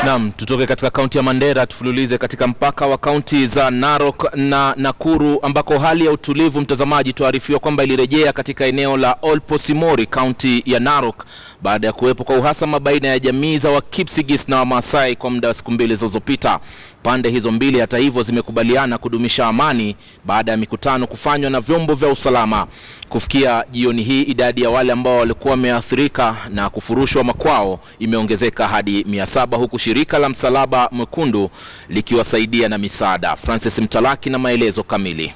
Naam, tutoke katika kaunti ya Mandera tufululize katika mpaka wa kaunti za Narok na Nakuru ambako hali ya utulivu, mtazamaji, tuarifiwa kwamba ilirejea katika eneo la Olposimori, kaunti ya Narok, baada ya kuwepo kwa uhasama baina ya jamii za Wakipsigis na Wamasai kwa muda wa siku mbili zilizopita. Pande hizo mbili hata hivyo zimekubaliana kudumisha amani baada ya mikutano kufanywa na vyombo vya usalama. Kufikia jioni hii, idadi ya wale ambao walikuwa wameathirika na kufurushwa makwao imeongezeka hadi 700, huku shirika la Msalaba Mwekundu likiwasaidia na misaada. Francis Mtalaki na maelezo kamili.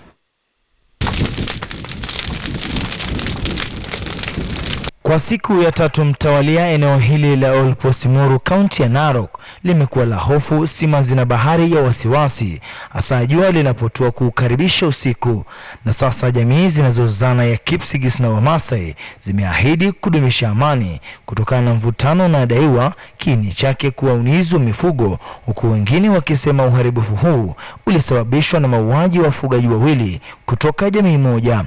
Kwa siku ya tatu mtawalia, eneo hili la Olposimori, kaunti ya Narok, limekuwa la hofu, simanzi na bahari ya wasiwasi, hasa jua linapotua kukaribisha usiku. Na sasa jamii zinazozana ya Kipsigis na Wamasai zimeahidi kudumisha amani kutokana na mvutano na daiwa kiini chake kuwa unizi wa mifugo, huku wengine wakisema uharibifu huu ulisababishwa na mauaji wa wafugaji wawili kutoka jamii moja.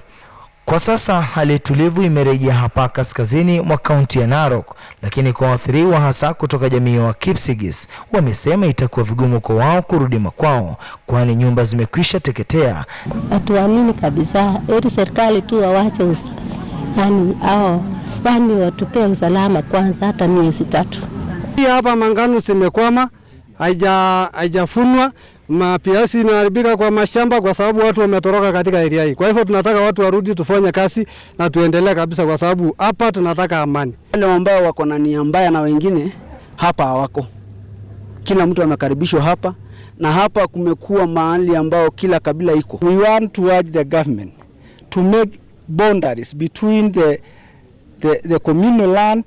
Kwa sasa hali tulivu imerejea hapa kaskazini mwa kaunti ya Narok, lakini kwa waathiriwa hasa kutoka jamii ya Kipsigis wamesema itakuwa vigumu kwa wao kurudi makwao, kwani nyumba zimekwisha teketea. Hatuamini kabisa, eti serikali tu wawache yani watupee usalama kwanza, hata miezi 3. Hii hapa mangano zimekwama, haijafunwa. Mapiasi imeharibika kwa mashamba kwa sababu watu wametoroka katika area hii. Kwa hivyo tunataka watu warudi tufanye kazi na tuendelee kabisa, kwa sababu hapa tunataka amani. Wale ambao wako na nia mbaya na wengine hapa hawako. Kila mtu amekaribishwa hapa, na hapa kumekuwa mahali ambao kila kabila iko. We want to urge the government to make boundaries between the communal land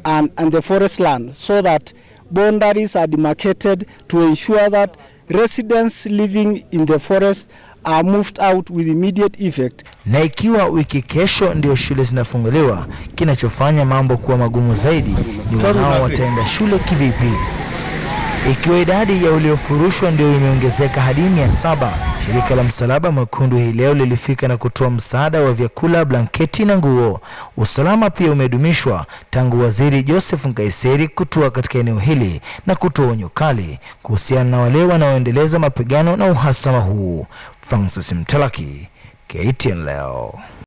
and the forest land, so that boundaries are demarcated to ensure that residents living in the forest are moved out with immediate effect. Na ikiwa wiki kesho ndio shule zinafunguliwa, kinachofanya mambo kuwa magumu zaidi ni wanao wataenda shule kivipi. Ikiwa idadi ya waliofurushwa ndio imeongezeka hadi 700, shirika la Msalaba Mwekundu hii leo lilifika na kutoa msaada wa vyakula, blanketi na nguo. Usalama pia umedumishwa tangu Waziri Joseph Nkaiseri kutua katika eneo hili na kutoa onyo kali kuhusiana na wale wanaoendeleza mapigano na uhasama huu. Francis Mtalaki, KTN leo.